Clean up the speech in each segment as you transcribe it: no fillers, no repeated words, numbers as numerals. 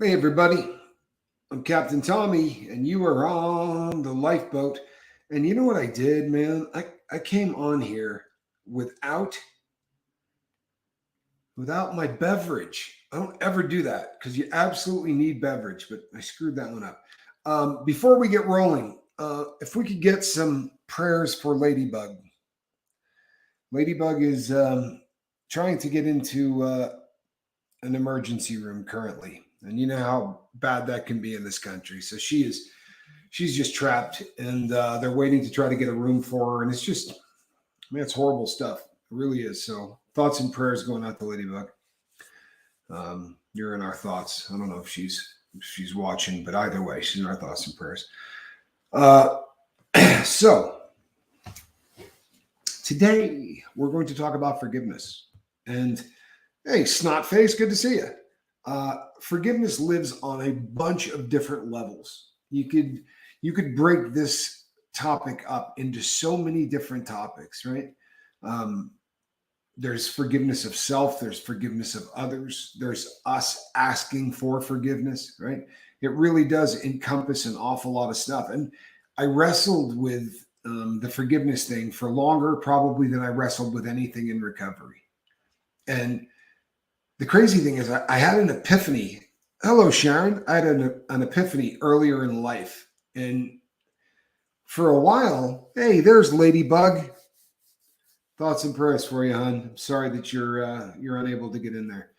Hey, everybody. I'm Captain Tommy, and you are on the lifeboat. And you know what I did, man? I came on here without without my beverage. I don't ever do that because you absolutely need beverage, but I screwed that one up. Before we get rolling, if we could get some prayers for Ladybug. Ladybug is trying to get into an emergency room currently, and you know how bad that can be in this country. So she's just trapped, and they're waiting to try to get a room for her, and it's just, man, it's horrible stuff. It really is. So thoughts and prayers going out to Ladybug. You're in our thoughts. I don't know if she's watching, but either way, she's in our thoughts and prayers. Uh, so today we're going to talk about forgiveness. And hey, Snotface, good to see you. Forgiveness lives on a bunch of different levels. You could break this topic up into so many different topics, right? There's forgiveness of self, there's forgiveness of others, there's us asking for forgiveness, right? It really does encompass an awful lot of stuff. And I wrestled with the forgiveness thing for longer, probably, than I wrestled with anything in recovery. And the crazy thing is, I had an epiphany. Hello, Sharon. I had an epiphany earlier in life. And for a while, hey, there's Ladybug. Thoughts and prayers for you, hon. I'm sorry that you're unable to get in there.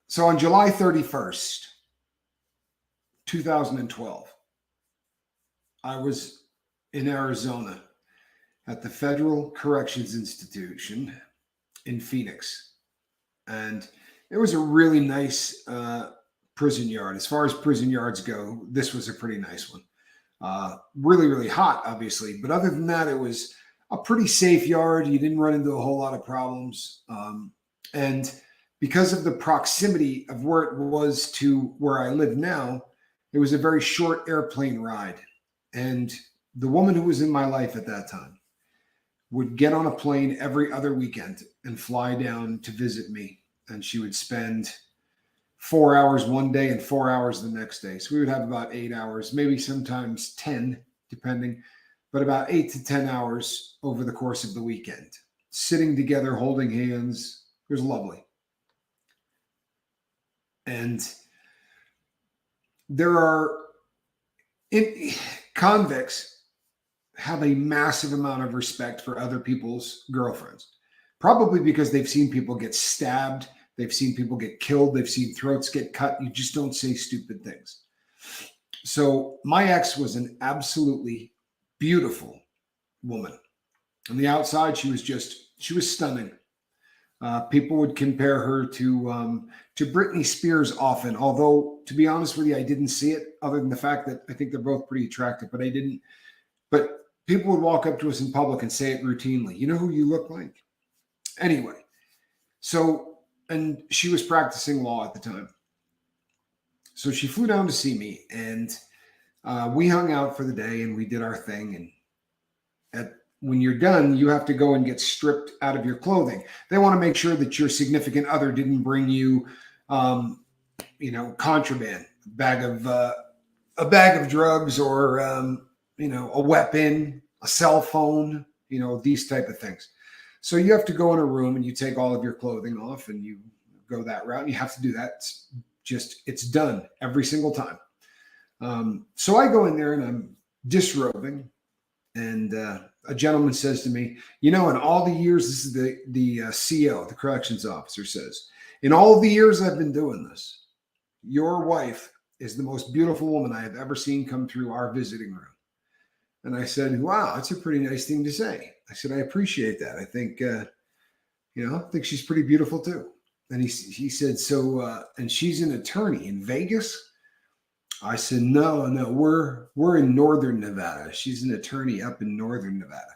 So on July 31st, 2012, I was in Arizona at the Federal Corrections Institution in Phoenix. And it was a really nice prison yard. As far as prison yards go, this was a pretty nice one. Really, really hot, obviously. But other than that, it was a pretty safe yard. You didn't run into a whole lot of problems. And because of the proximity of where it was to where I live now, it was a very short airplane ride. And the woman who was in my life at that time would get on a plane every other weekend and fly down to visit me. And she would spend 4 hours one day and 4 hours the next day. So we would have about 8 hours, maybe sometimes 10, depending, but about 8 to 10 hours over the course of the weekend, sitting together, holding hands. It was lovely. And there are convicts have a massive amount of respect for other people's girlfriends, probably because they've seen people get stabbed, they've seen people get killed, they've seen throats get cut. You just don't say stupid things. So my ex was an absolutely beautiful woman. On the outside, she was stunning. People would compare her to Britney Spears often, although, to be honest with you, I didn't see it, other than the fact that I think they're both pretty attractive, but I didn't. But people would walk up to us in public and say it routinely. You know who you look like? Anyway, so, and she was practicing law at the time. So she flew down to see me, and we hung out for the day, and we did our thing. And when you're done, you have to go and get stripped out of your clothing. They want to make sure that your significant other didn't bring you, contraband, a bag of drugs, or a weapon, a cell phone, these type of things. So you have to go in a room and you take all of your clothing off and you go that route. And you have to do that. It's done every single time. So I go in there and I'm disrobing, and a gentleman says to me, in all the years, this is the CO, the corrections officer, says, in all the years I've been doing this, your wife is the most beautiful woman I have ever seen come through our visiting room. And I said, wow, that's a pretty nice thing to say. I said, I appreciate that. I think, I think she's pretty beautiful too. And he said, so, and she's an attorney in Vegas? I said, no, we're in Northern Nevada. She's an attorney up in Northern Nevada.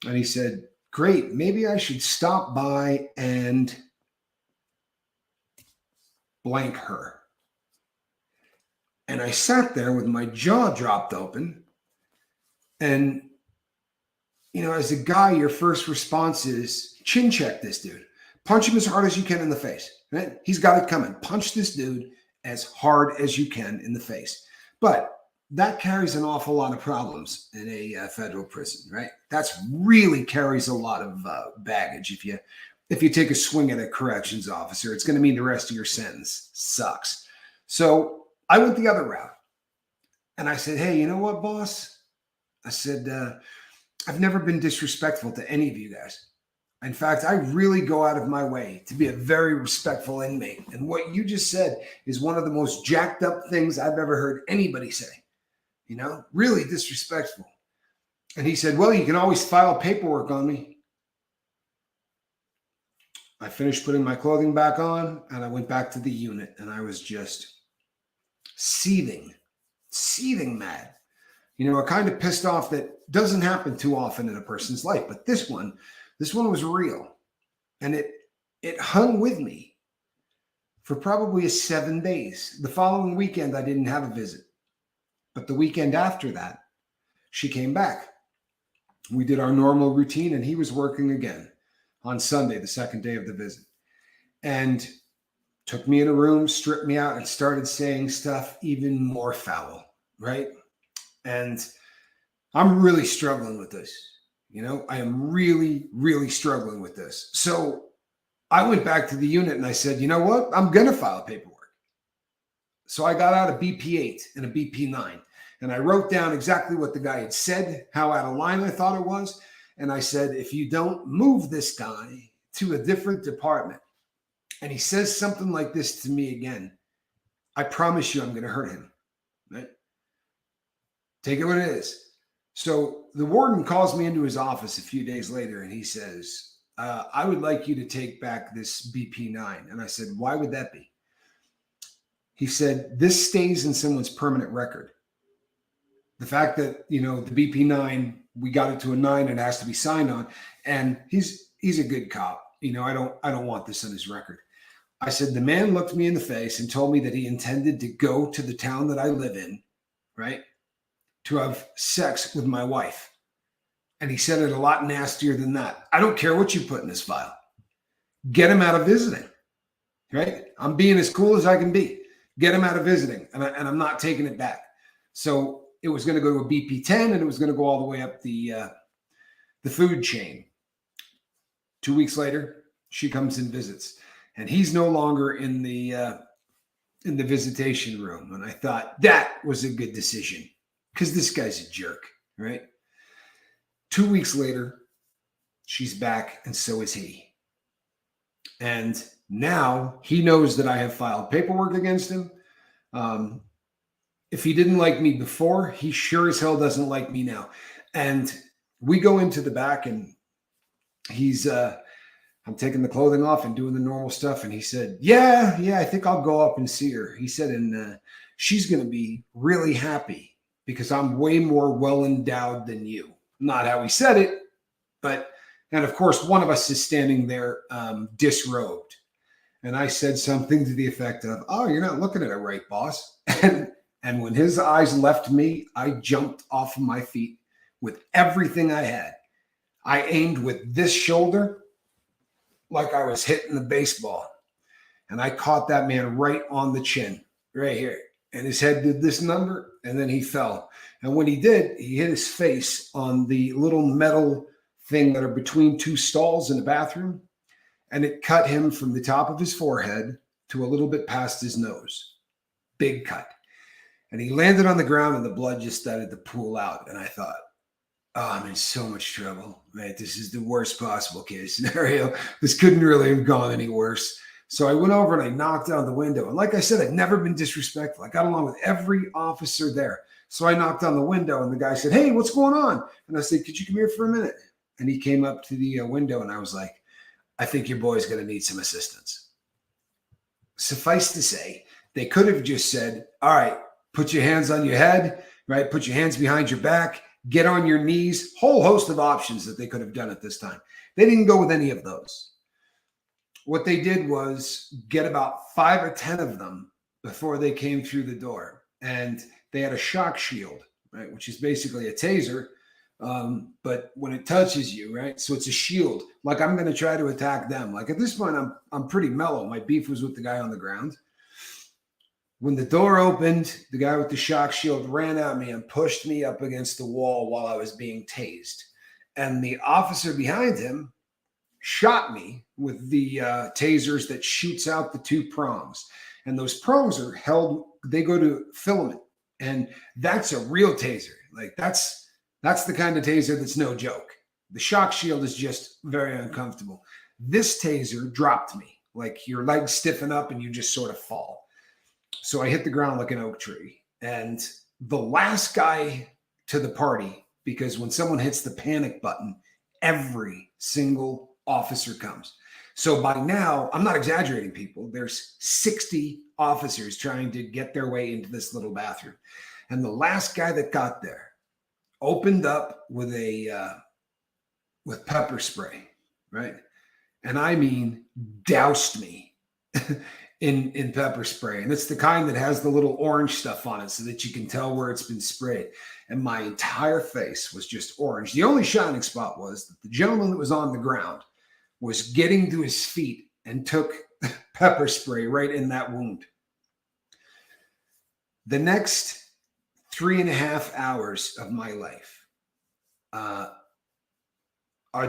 And he said, great, maybe I should stop by and blank her. And I sat there with my jaw dropped open. And, as a guy, your first response is chin check this dude. Punch him as hard as you can in the face. Right? He's got it coming. Punch this dude as hard as you can in the face. But that carries an awful lot of problems in a federal prison, right? That's really carries a lot of baggage. If you take a swing at a corrections officer, it's going to mean the rest of your sentence sucks. So I went the other route, and I said, "Hey, you know what, boss?" I said, "I've never been disrespectful to any of you guys. In fact, I really go out of my way to be a very respectful inmate. And what you just said is one of the most jacked up things I've ever heard anybody say. Really disrespectful." And he said, "Well, you can always file paperwork on me." I finished putting my clothing back on, and I went back to the unit, and I was just seething mad. A kind of pissed off that doesn't happen too often in a person's life. But this one was real. And it hung with me for probably 7 days. The following weekend, I didn't have a visit. But the weekend after that, she came back. We did our normal routine, and he was working again on Sunday, the second day of the visit. And took me in a room, stripped me out, and started saying stuff even more foul, right? And I'm really struggling with this. I am really, really struggling with this. So I went back to the unit and I said, "You know what? I'm going to file paperwork." So I got out a BP-8 and a BP-9, and I wrote down exactly what the guy had said, how out of line I thought it was. And I said, "If you don't move this guy to a different department, and he says something like this to me again, I promise you I'm going to hurt him." Right? Take it what it is. So the warden calls me into his office a few days later, and he says, "I would like you to take back this BP-9. And I said, "Why would that be?" He said, "This stays in someone's permanent record. The fact that, the BP-9, we got it to a 9 and it has to be signed on. And he's a good cop. I don't want this on his record." I said, "The man looked me in the face and told me that he intended to go to the town that I live in, right, to have sex with my wife. And he said it a lot nastier than that. I don't care what you put in this file. Get him out of visiting, right? I'm being as cool as I can be. Get him out of visiting, and I'm not taking it back." So it was going to go to a BP-10, and it was going to go all the way up the food chain. 2 weeks later, she comes and visits, and he's no longer in the visitation room. And I thought that was a good decision, because this guy's a jerk, right? 2 weeks later, she's back, and so is he. And now he knows that I have filed paperwork against him. If he didn't like me before, he sure as hell doesn't like me now. And we go into the back, and I'm taking the clothing off and doing the normal stuff. And he said, yeah, I think I'll go up and see her. He said, and she's going to be really happy because I'm way more well endowed than you. Not how he said it, and of course, one of us is standing there disrobed. And I said something to the effect of, "Oh, you're not looking at it right, boss." And when his eyes left me, I jumped off of my feet with everything I had. I aimed with this shoulder like I was hitting the baseball. And I caught that man right on the chin, right here. And his head did this number, and then he fell. And when he did, he hit his face on the little metal thing that are between two stalls in the bathroom. And it cut him from the top of his forehead to a little bit past his nose. Big cut. And he landed on the ground, and the blood just started to pool out. And I thought, oh, I'm in so much trouble, right? This is the worst possible case scenario. This couldn't really have gone any worse. So I went over and I knocked on the window. And like I said, I've never been disrespectful. I got along with every officer there. So I knocked on the window, and the guy said, "Hey, what's going on?" And I said, "Could you come here for a minute?" And he came up to the window, and I was like, "I think your boy's going to need some assistance." Suffice to say, they could have just said, "All right, put your hands on your head, right? Put your hands behind your back, get on your knees." Whole host of options that they could have done at this time. They didn't go with any of those. What they did was get about 5 or 10 of them before they came through the door. And they had a shock shield, right, which is basically a taser, But when it touches you, right? So it's a shield. Like I'm going to try to attack them. Like at this point, I'm pretty mellow. My beef was with the guy on the ground. When the door opened, the guy with the shock shield ran at me and pushed me up against the wall while I was being tased. And the officer behind him shot me with the tasers that shoots out the two prongs. And those prongs are held, they go to filament. And that's a real taser. Like that's the kind of taser that's no joke. The shock shield is just very uncomfortable. This taser dropped me. Like your legs stiffen up and you just sort of fall. So I hit the ground like an oak tree. And the last guy to the party, because when someone hits the panic button, every single officer comes. So by now, I'm not exaggerating, people. There's 60 officers trying to get their way into this little bathroom. And the last guy that got there opened up with with pepper spray, right? And I mean, doused me in pepper spray. And it's the kind that has the little orange stuff on it so that you can tell where it's been sprayed. And my entire face was just orange. The only shining spot was that the gentleman that was on the ground was getting to his feet and took pepper spray right in that wound. The next 3.5 hours of my life are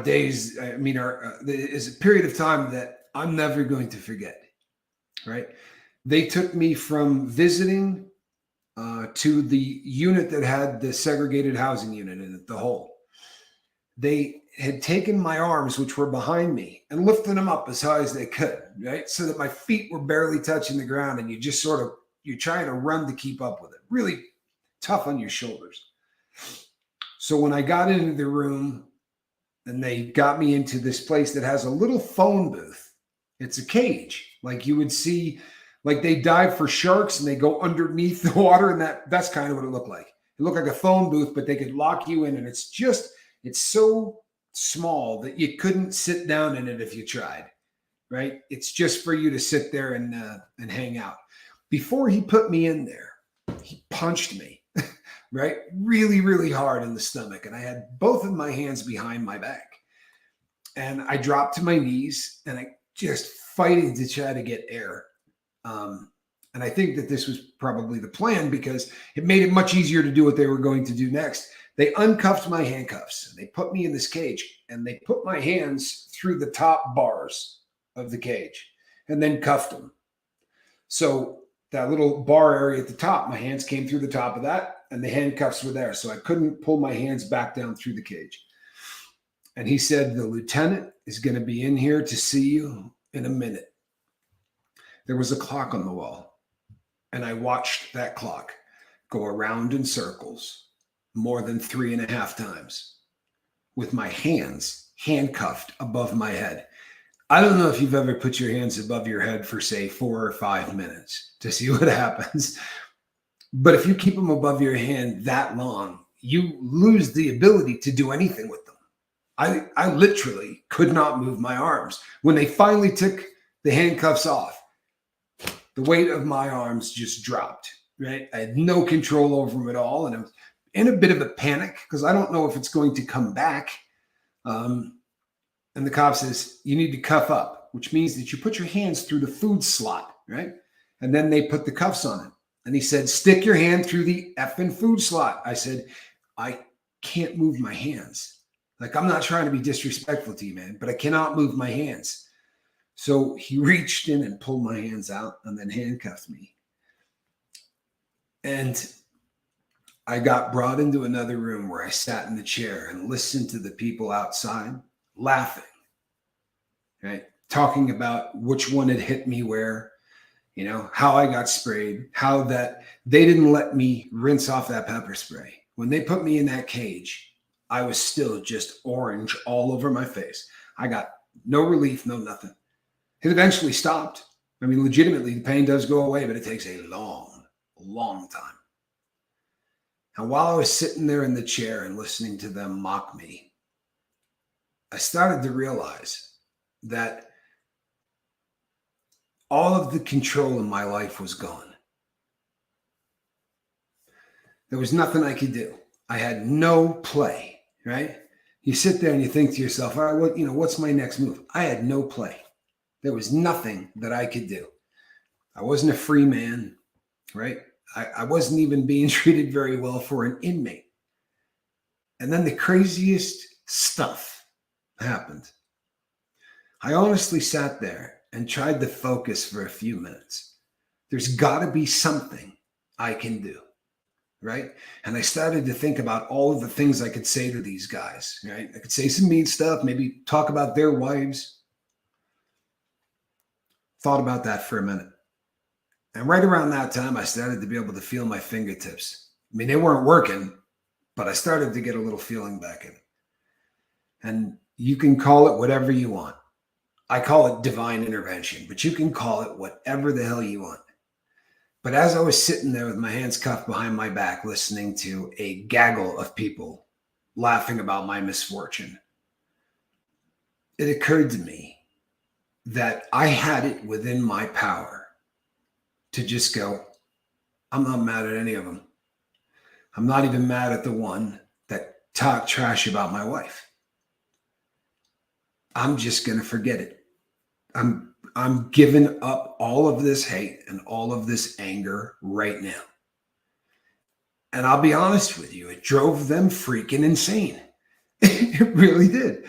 days, is a period of time that I'm never going to forget. Right? They took me from visiting to the unit that had the segregated housing unit in it, the hole. They had taken my arms, which were behind me, and lifted them up as high as they could, right? So that my feet were barely touching the ground, and you're trying to run to keep up with it. Really tough on your shoulders. So when I got into the room and they got me into this place that has a little phone booth, it's a cage. Like you would see, like they dive for sharks and they go underneath the water, and that's kind of what it looked like. It looked like a phone booth, but they could lock you in, and it's so small that you couldn't sit down in it if you tried, right? It's just for you to sit there and hang out. Before he put me in there, he punched me, right? Really, really hard in the stomach. And I had both of my hands behind my back. And I dropped to my knees and I just fighting to try to get air. And I think that this was probably the plan because it made it much easier to do what they were going to do next. They uncuffed my handcuffs and they put me in this cage and they put my hands through the top bars of the cage and then cuffed them. So that little bar area at the top, my hands came through the top of that and the handcuffs were there. So I couldn't pull my hands back down through the cage. And he said, the lieutenant is going to be in here to see you in a minute. There was a clock on the wall, and I watched that clock go around in circles more than 3.5 times with my hands handcuffed above my head. I don't know if you've ever put your hands above your head for, say, 4 or 5 minutes to see what happens. But if you keep them above your hand that long, you lose the ability to do anything with them. I literally could not move my arms. When they finally took the handcuffs off, the weight of my arms just dropped, right? I had no control over them at all. And I was in a bit of a panic because I don't know if it's going to come back. And the cop says, you need to cuff up, which means that you put your hands through the food slot, right? And then they put the cuffs on it. And he said, stick your hand through the effing food slot. I said, I can't move my hands. Like, I'm not trying to be disrespectful to you, man, but I cannot move my hands. So he reached in and pulled my hands out and then handcuffed me. And I got brought into another room where I sat in the chair and listened to the people outside laughing, right? Talking about which one had hit me where, you know, how I got sprayed, how that they didn't let me rinse off that pepper spray. When they put me in that cage, I was still just orange all over my face. I got no relief, no nothing. It eventually stopped. I mean, legitimately, the pain does go away, but it takes a long, long time. And while I was sitting there in the chair and listening to them mock me, I started to realize that all of the control in my life was gone. There was nothing I could do. I had no play, right? You sit there and you think to yourself, all right, what's my next move? I had no play. There was nothing that I could do. I wasn't a free man, right? I wasn't even being treated very well for an inmate. And then the craziest stuff happened. I honestly sat there and tried to focus for a few minutes. There's got to be something I can do, right? And I started to think about all of the things I could say to these guys, right? I could say some mean stuff, maybe talk about their wives. Thought about that for a minute. And right around that time, I started to be able to feel my fingertips. I mean, they weren't working, but I started to get a little feeling back in. And you can call it whatever you want. I call it divine intervention, but you can call it whatever the hell you want. But as I was sitting there with my hands cuffed behind my back, listening to a gaggle of people laughing about my misfortune, it occurred to me that I had it within my power to just go, I'm not mad at any of them. I'm not even mad at the one that talked trash about my wife. I'm just going to forget it. I'm giving up all of this hate and all of this anger right now. And I'll be honest with you, it drove them freaking insane. It really did.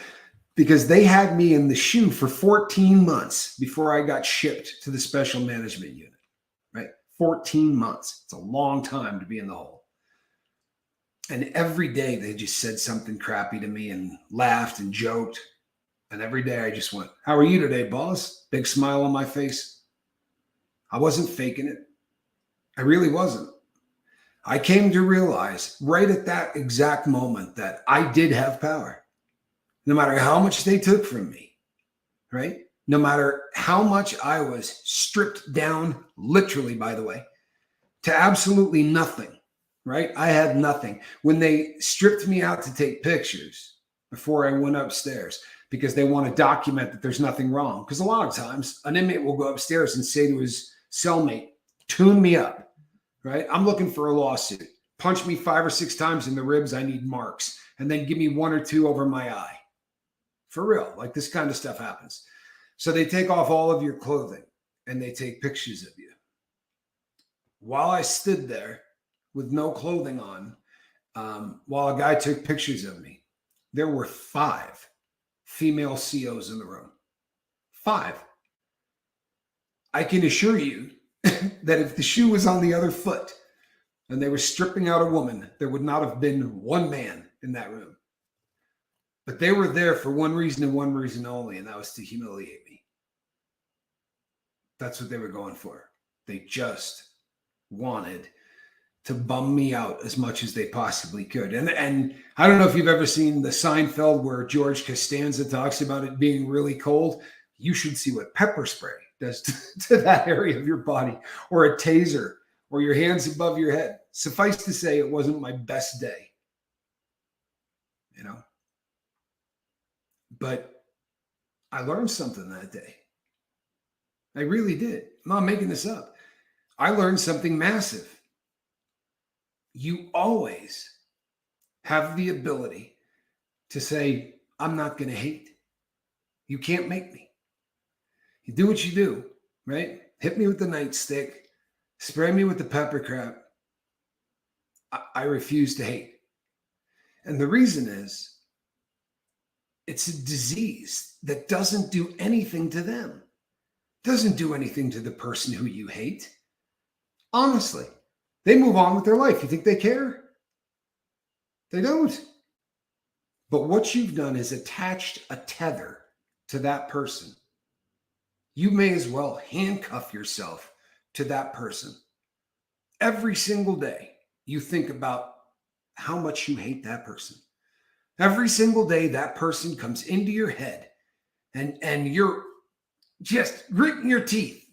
Because they had me in the shoe for 14 months before I got shipped to the special management unit, right? 14 months. It's a long time to be in the hole. And every day they just said something crappy to me and laughed and joked. And every day I just went, how are you today, boss? Big smile on my face. I wasn't faking it. I really wasn't. I came to realize right at that exact moment that I did have power. No matter how much they took from me, right? No matter how much I was stripped down, literally, by the way, to absolutely nothing, right? I had nothing. When they stripped me out to take pictures before I went upstairs, because they want to document that there's nothing wrong. Because a lot of times an inmate will go upstairs and say to his cellmate, tune me up, right? I'm looking for a lawsuit. Punch me 5 or 6 times in the ribs. I need marks. And then give me 1 or 2 over my eye. For real, like this kind of stuff happens. So they take off all of your clothing and they take pictures of you. While I stood there with no clothing on, while a guy took pictures of me, there were 5 female COs in the room. 5. I can assure you that if the shoe was on the other foot and they were stripping out a woman, there would not have been one man in that room. But they were there for one reason and one reason only, and that was to humiliate me. That's what they were going for. They just wanted to bum me out as much as they possibly could. And I don't know if you've ever seen the Seinfeld where George Costanza talks about it being really cold. You should see what pepper spray does to that area of your body, or a taser, or your hands above your head. Suffice to say, it wasn't my best day. You know? But I learned something that day. I really did. I'm not making this up. I learned something massive. You always have the ability to say, I'm not going to hate. You can't make me. You do what you do, right? Hit me with the nightstick. Spray me with the pepper crap. I refuse to hate. And the reason is, it's a disease that doesn't do anything to them. Doesn't do anything to the person who you hate. Honestly, they move on with their life. You think they care? They don't. But what you've done is attached a tether to that person. You may as well handcuff yourself to that person. Every single day, you think about how much you hate that person. Every single day, that person comes into your head and you're just gritting your teeth.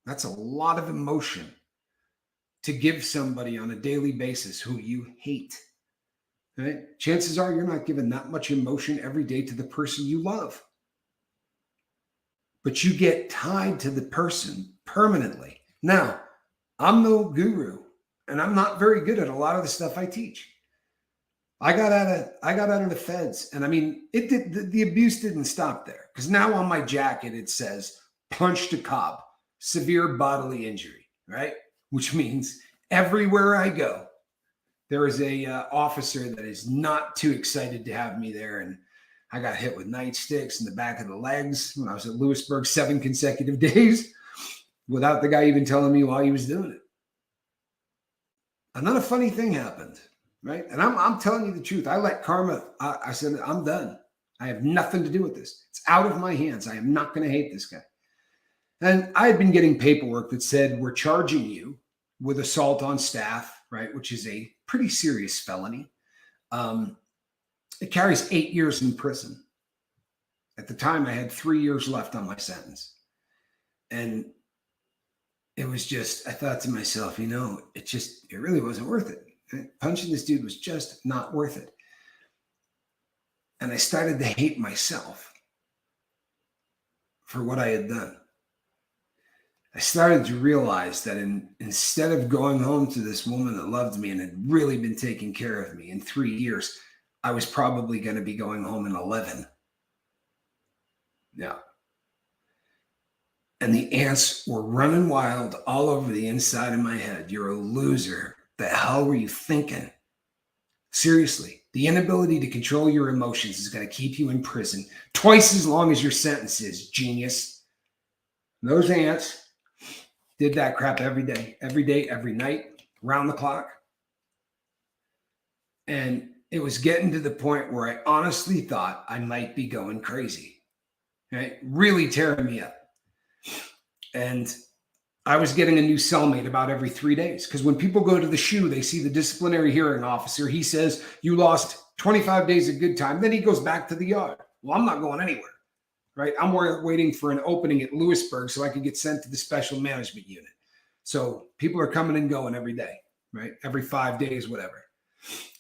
That's a lot of emotion to give somebody on a daily basis who you hate. Right? Chances are you're not giving that much emotion every day to the person you love. But you get tied to the person permanently. Now, I'm no guru, and I'm not very good at a lot of the stuff I teach. I got out of the feds, and I mean, it did. The abuse didn't stop there, because now on my jacket it says "punched a cop, severe bodily injury," right? Which means everywhere I go, there is a officer that is not too excited to have me there, and I got hit with nightsticks in the back of the legs when I was at Lewisburg 7 consecutive days, without the guy even telling me why he was doing it. Another funny thing happened. Right. And I'm telling you the truth. I let karma. I said, I'm done. I have nothing to do with this. It's out of my hands. I am not going to hate this guy. And I had been getting paperwork that said, we're charging you with assault on staff, right? Which is a pretty serious felony. It carries 8 years in prison. At the time, I had 3 years left on my sentence. And it was just, I thought to myself, it really wasn't worth it. Punching this dude was just not worth it. And I started to hate myself for what I had done. I started to realize that instead of going home to this woman that loved me and had really been taking care of me in 3 years, I was probably going to be going home in 11. Yeah. And the ants were running wild all over the inside of my head. You're a loser. The hell were you thinking? Seriously, the inability to control your emotions is going to keep you in prison twice as long as your sentence is, genius. And those ants did that crap every day, every night, around the clock. And it was getting to the point where I honestly thought I might be going crazy, right? Really tearing me up. And I was getting a new cellmate about every 3 days, because when people go to the SHU, they see the disciplinary hearing officer. He says, you lost 25 days of good time. Then he goes back to the yard. Well, I'm not going anywhere, right? I'm waiting for an opening at Lewisburg so I could get sent to the special management unit. So people are coming and going every day, right? Every 5 days, whatever.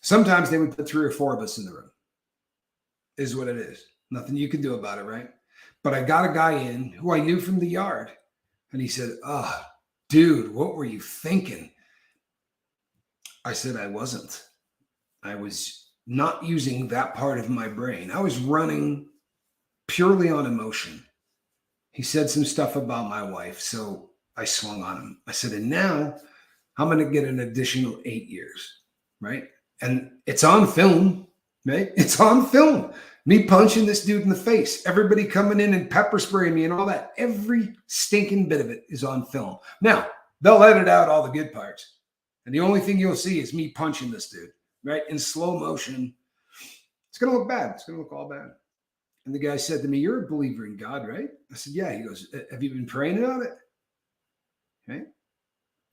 Sometimes they would put 3 or 4 of us in the room, is what it is. Nothing you can do about it, right? But I got a guy in who I knew from the yard. And he said, oh, dude, what were you thinking? I said, I wasn't. I was not using that part of my brain. I was running purely on emotion. He said some stuff about my wife, so I swung on him. I said, and now I'm going to get an additional 8 years, right? And it's on film, right? It's on film. Me punching this dude in the face, everybody coming in and pepper spraying me and all that. Every stinking bit of it is on film. Now, they'll edit out all the good parts. And the only thing you'll see is me punching this dude, right? In slow motion. It's going to look bad. It's going to look all bad. And the guy said to me, you're a believer in God, right? I said, yeah. He goes, have you been praying about it? Okay.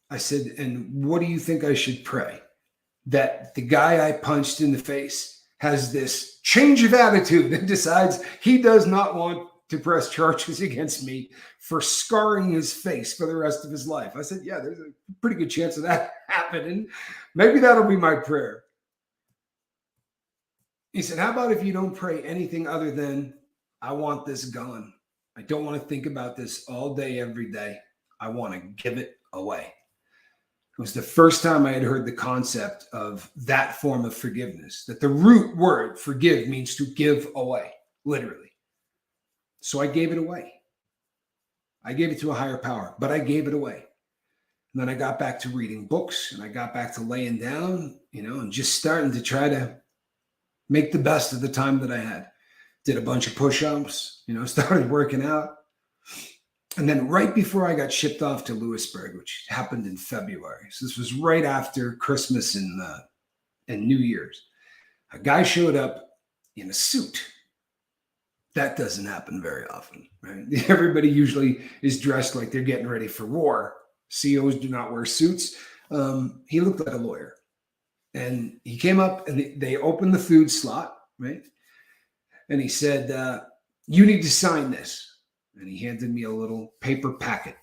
I said, and what do you think I should pray? That the guy I punched in the face has this change of attitude and decides he does not want to press charges against me for scarring his face for the rest of his life. I said, yeah, there's a pretty good chance of that happening. Maybe that'll be my prayer. He said, how about if you don't pray anything other than, I want this gone. I don't want to think about this all day, every day. I want to give it away. It was the first time I had heard the concept of that form of forgiveness, that the root word forgive means to give away, literally. So I gave it away. I gave it to a higher power, but I gave it away. And then I got back to reading books, and I got back to laying down, and just starting to try to make the best of the time that I had. Did a bunch of push-ups, started working out. And then right before I got shipped off to Lewisburg, which happened in February, so this was right after Christmas and New Year's, a guy showed up in a suit. That doesn't happen very often, right? Everybody usually is dressed like they're getting ready for war. CEOs do not wear suits. He looked like a lawyer. And he came up and they opened the food slot, right? And he said, you need to sign this. And he handed me a little paper packet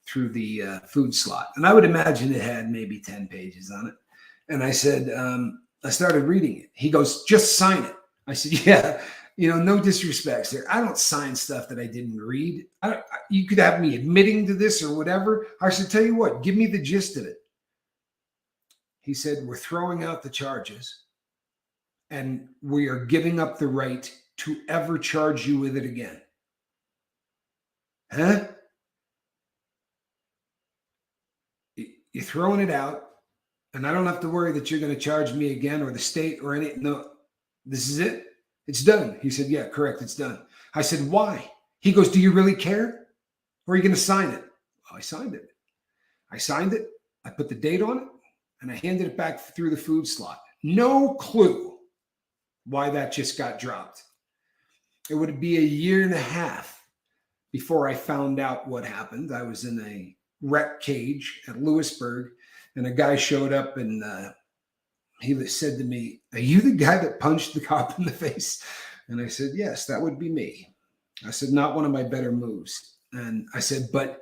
through the food slot. And I would imagine it had maybe 10 pages on it. And I said, I started reading it. He goes, just sign it. I said, yeah, no disrespect, sir. I don't sign stuff that I didn't read. You could have me admitting to this or whatever. I said, tell you what, give me the gist of it. He said, we're throwing out the charges. and we are giving up the right to ever charge you with it again. Huh? You're throwing it out, and I don't have to worry that you're going to charge me again or the state or any. No, this is it. It's done. He said, yeah, correct. It's done. I said, why? He goes, do you really care? Or are you going to sign it? I signed it. I signed it. I put the date on it, and I handed it back through the food slot. No clue why that just got dropped. It would be a year and a half before I found out what happened. I was in a rec cage at Lewisburg, and a guy showed up, and he said to me, are you the guy that punched the cop in the face? And I said, yes, that would be me. I said, not one of my better moves. And I said, but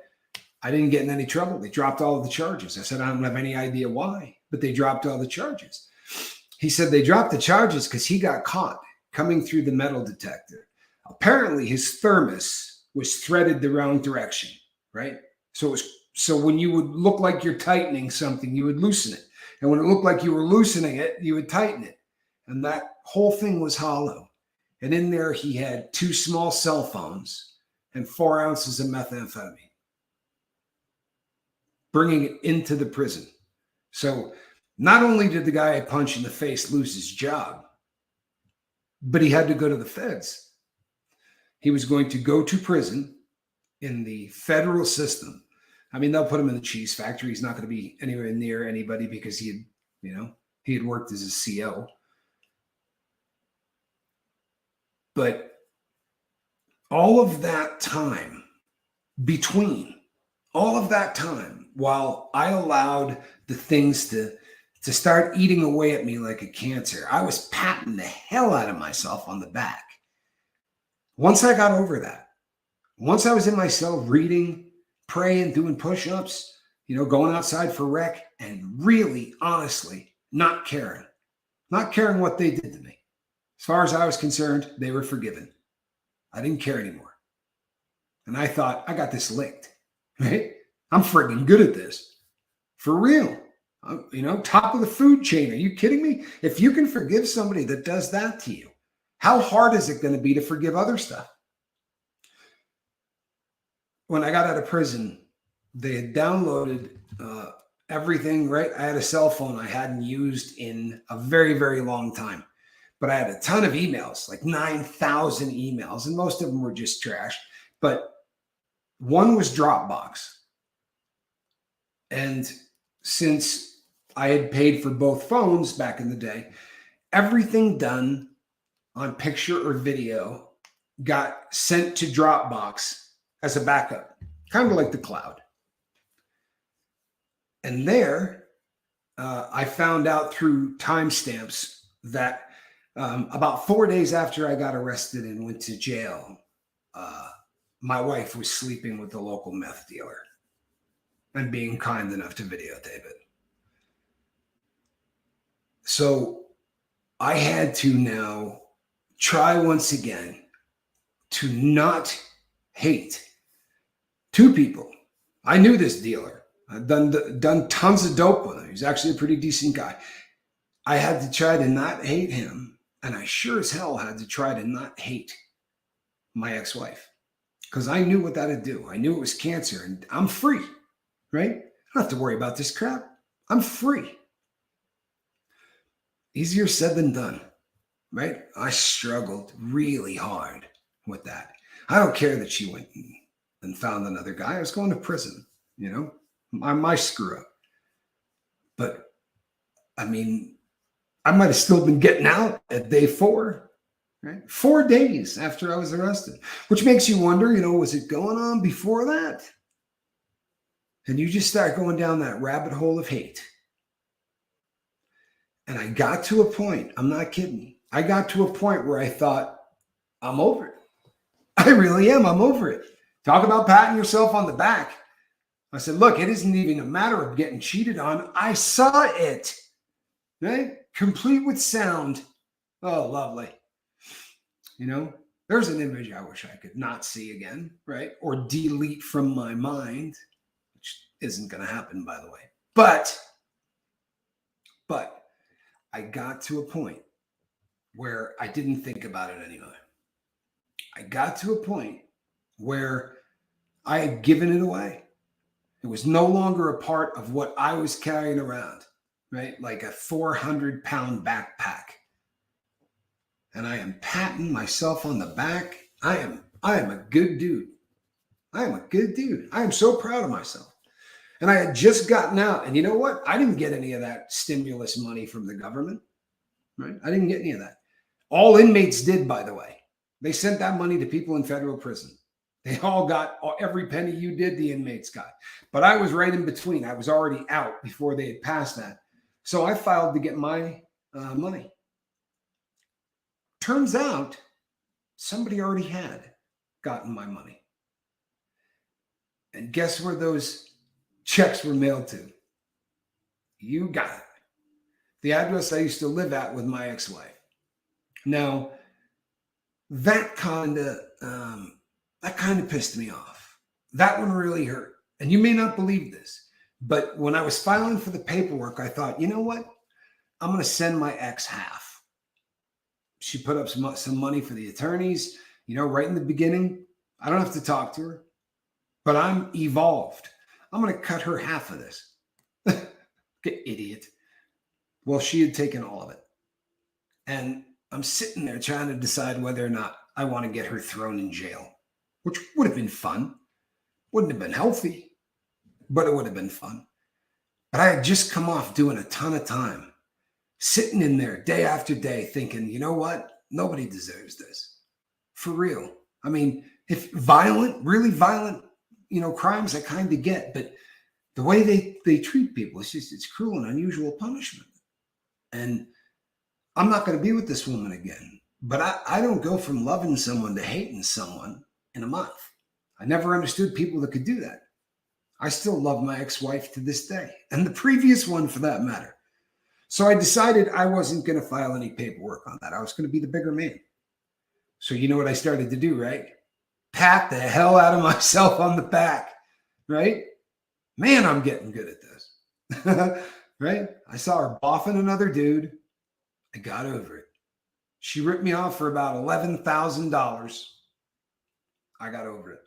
I didn't get in any trouble. They dropped all of the charges. I said, I don't have any idea why, but they dropped all the charges. He said they dropped the charges because he got caught coming through the metal detector. Apparently his thermos was threaded the wrong direction, right? So when you would look like you're tightening something, you would loosen it. And when it looked like you were loosening it, you would tighten it. And that whole thing was hollow. And in there, he had 2 small cell phones and 4 ounces of methamphetamine, bringing it into the prison. So not only did the guy I punched in the face lose his job, but he had to go to the feds. He was going to go to prison in the federal system. I mean, they'll put him in the cheese factory. He's not going to be anywhere near anybody because he had worked as a CO. But all of that time, while I allowed the things to start eating away at me like a cancer, I was patting the hell out of myself on the back. Once I got over that, once I was in my cell reading, praying, doing push-ups, going outside for rec, and really, honestly, not caring what they did to me. As far as I was concerned, they were forgiven. I didn't care anymore. And I thought, I got this licked, right? I'm friggin' good at this. For real. Top of the food chain. Are you kidding me? If you can forgive somebody that does that to you, how hard is it going to be to forgive other stuff? When I got out of prison, they had downloaded everything, right? I had a cell phone I hadn't used in a very, very long time. But I had a ton of emails, like 9,000 emails, and most of them were just trash. But one was Dropbox. And since I had paid for both phones back in the day, everything done on picture or video got sent to Dropbox as a backup, kind of like the cloud. And there, I found out through timestamps that about 4 days after I got arrested and went to jail, my wife was sleeping with the local meth dealer and being kind enough to videotape it. So I had to now try once again to not hate 2 people. I knew this dealer. I've done tons of dope with him. He's actually a pretty decent guy. I had to try to not hate him. And I sure as hell had to try to not hate my ex-wife because I knew what that'd do. I knew it was cancer and I'm free, right? I don't have to worry about this crap. I'm free. Easier said than done, right? I struggled really hard with that. I don't care that she went and found another guy. I was going to prison, my screw up. But I mean, I might have still been getting out at day 4, right? 4 days after I was arrested, which makes you wonder, was it going on before that? And you just start going down that rabbit hole of hate. And I got to a point, I'm not kidding. I got to a point where I thought, I'm over it. I really am. I'm over it. Talk about patting yourself on the back. I said, look, it isn't even a matter of getting cheated on. I saw it, right? Complete with sound. Oh, lovely. There's an image I wish I could not see again, right? Or delete from my mind, which isn't going to happen, by the way. But I got to a point where I didn't think about it anymore. I got to a point where I had given it away. It was no longer a part of what I was carrying around, right? Like a 400-pound backpack. And I am patting myself on the back. I am a good dude. I am a good dude. I am so proud of myself. And I had just gotten out. And you know what? I didn't get any of that stimulus money from the government, right? I didn't get any of that. All inmates did, by the way. They sent that money to people in federal prison. They all got every penny you did, the inmates got. But I was right in between. I was already out before they had passed that. So I filed to get my money. Turns out somebody already had gotten my money. And guess where those checks were mailed to? You got it. The address I used to live at with my ex-wife. Now, that kind of pissed me off. That one really hurt. And you may not believe this, but when I was filing for the paperwork, I thought, you know what? I'm going to send my ex half. She put up some money for the attorneys, right in the beginning. I don't have to talk to her, but I'm evolved. I'm going to cut her half of this. Idiot. Well, she had taken all of it. And I'm sitting there trying to decide whether or not I want to get her thrown in jail, which would have been fun. Wouldn't have been healthy, but it would have been fun. But I had just come off doing a ton of time, sitting in there day after day thinking, you know what? Nobody deserves this. For real. I mean, if really violent, crimes I kind of get, but the way they treat people, it's cruel and unusual punishment. And I'm not going to be with this woman again. But I don't go from loving someone to hating someone in a month. I never understood people that could do that. I still love my ex-wife to this day, and the previous one for that matter. So I decided I wasn't going to file any paperwork on that. I was going to be the bigger man. So you know what I started to do, right? Pat the hell out of myself on the back, right? Man, I'm getting good at this, right? I saw her boffing another dude. I got over it. She ripped me off for about $11,000. I got over it.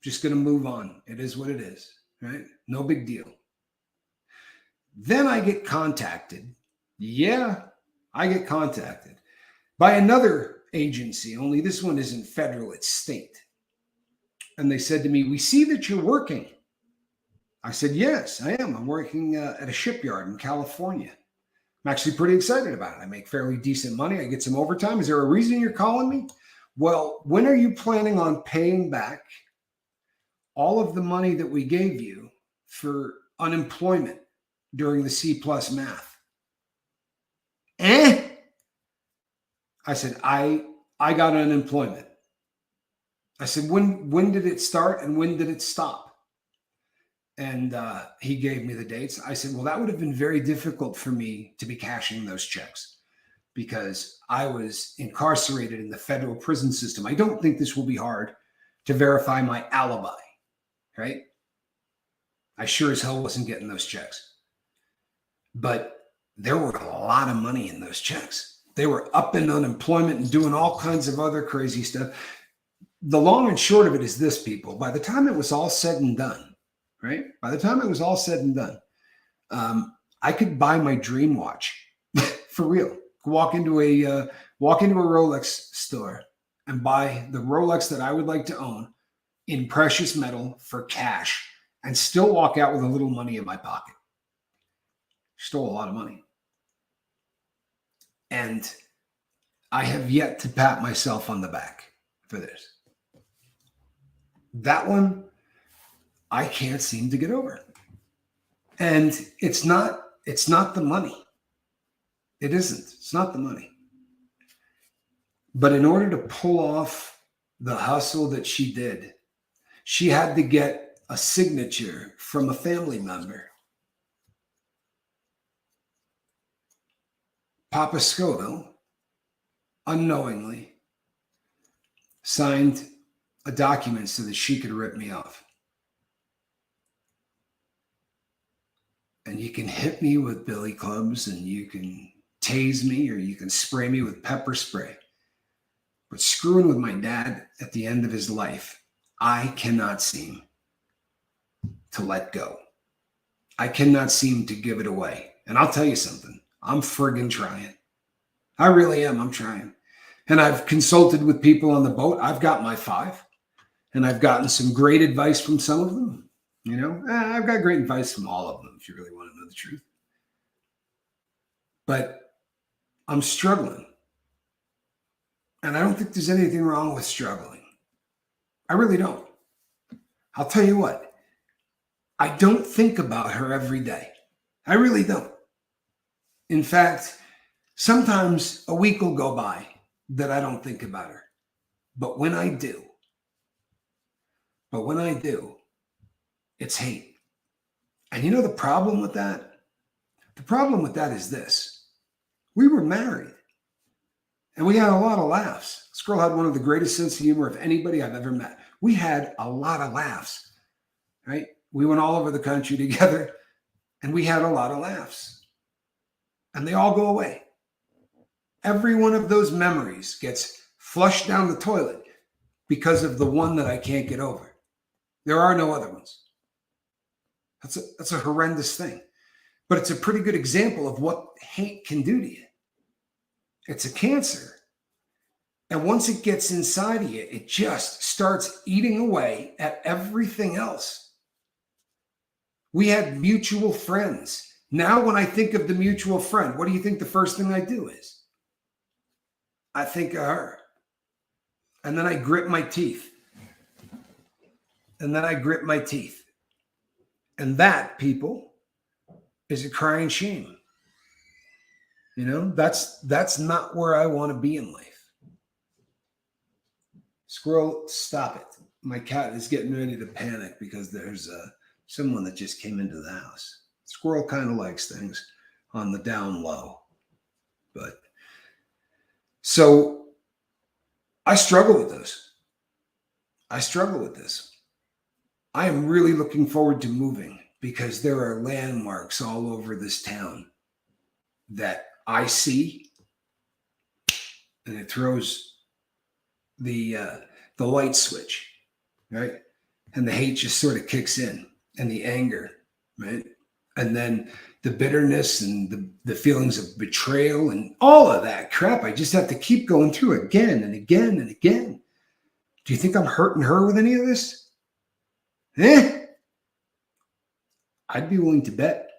Just going to move on. It is what it is, right? No big deal. Then I get contacted. Yeah, I get contacted by another agency, only this one isn't federal, it's state. And they said to me, we see that you're working. I said, yes, I am. I'm working at a shipyard in California. I'm actually pretty excited about it. I make fairly decent money. I get some overtime. Is there a reason you're calling me? Well, when are you planning on paying back all of the money that we gave you for unemployment during the C+ math? I said, I got unemployment. I said, when did it start and when did it stop? And he gave me the dates. I said, well, that would have been very difficult for me to be cashing those checks because I was incarcerated in the federal prison system. I don't think this will be hard to verify my alibi, right? I sure as hell wasn't getting those checks. But there were a lot of money in those checks. They were up in unemployment and doing all kinds of other crazy stuff. The long and short of it is this, people. By the time it was all said and done, right? By the time it was all said and done, I could buy my dream watch for real. Walk into a Rolex store and buy the Rolex that I would like to own in precious metal for cash and still walk out with a little money in my pocket. Stole a lot of money. And I have yet to pat myself on the back for this. That one, I can't seem to get over. And it's not the money. It isn't. It's not the money. But in order to pull off the hustle that she did, she had to get a signature from a family member. Papa Scoville, unknowingly, signed a document so that she could rip me off. And you can hit me with billy clubs and you can tase me or you can spray me with pepper spray. But screwing with my dad at the end of his life, I cannot seem to let go. I cannot seem to give it away. And I'll tell you something, I'm friggin' trying. I really am. I'm trying. And I've consulted with people on the boat. I've got my 5, and I've gotten some great advice from some of them. I've got great advice from all of them, if you really want to know the truth. But I'm struggling. And I don't think there's anything wrong with struggling. I really don't. I'll tell you what, I don't think about her every day. I really don't. In fact, sometimes a week will go by that I don't think about her. But when I do, it's hate. And you know the problem with that? The problem with that is this. We were married. And we had a lot of laughs. This girl had one of the greatest sense of humor of anybody I've ever met. We had a lot of laughs, right? We went all over the country together, and we had a lot of laughs. And they all go away. Every one of those memories gets flushed down the toilet because of the one that I can't get over. There are no other ones. That's a horrendous thing. But it's a pretty good example of what hate can do to you. It's a cancer. And once it gets inside of you, it just starts eating away at everything else. We had mutual friends. Now, when I think of the mutual friend, what do you think the first thing I do is? I think of her. And then I grit my teeth. And that, people, is a crying shame. That's not where I want to be in life. Squirrel, stop it. My cat is getting ready to panic because there's someone that just came into the house. Squirrel kind of likes things on the down low. But so I struggle with this. I am really looking forward to moving because there are landmarks all over this town that I see, and it throws the light switch, right? And the hate just sort of kicks in, and the anger, right? And then the bitterness and the feelings of betrayal and all of that crap. I just have to keep going through again and again and again. Do you think I'm hurting her with any of this? I'd be willing to bet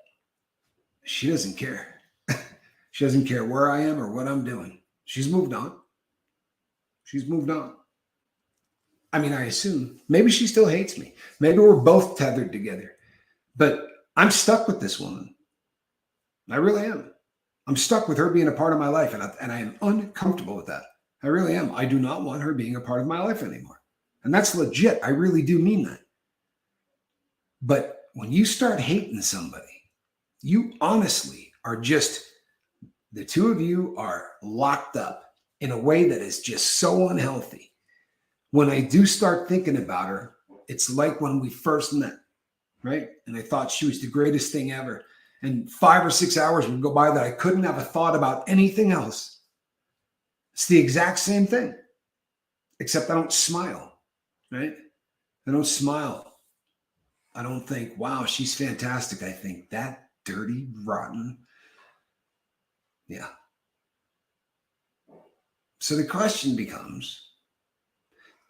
she doesn't care. She doesn't care where I am or what I'm doing. She's moved on. I mean, I assume. Maybe she still hates me. Maybe we're both tethered together. But I'm stuck with this woman. I really am. I'm stuck with her being a part of my life, and I am uncomfortable with that. I really am. I do not want her being a part of my life anymore. And that's legit. I really do mean that. But when you start hating somebody, you honestly are just, the two of you are locked up in a way that is just so unhealthy. When I do start thinking about her, it's like when we first met, right? And I thought she was the greatest thing ever. And 5 or 6 hours would go by that I couldn't have a thought about anything else. It's the exact same thing, except I don't smile, right? I don't smile. I don't think, wow, she's fantastic. I think that dirty, rotten. Yeah. So the question becomes,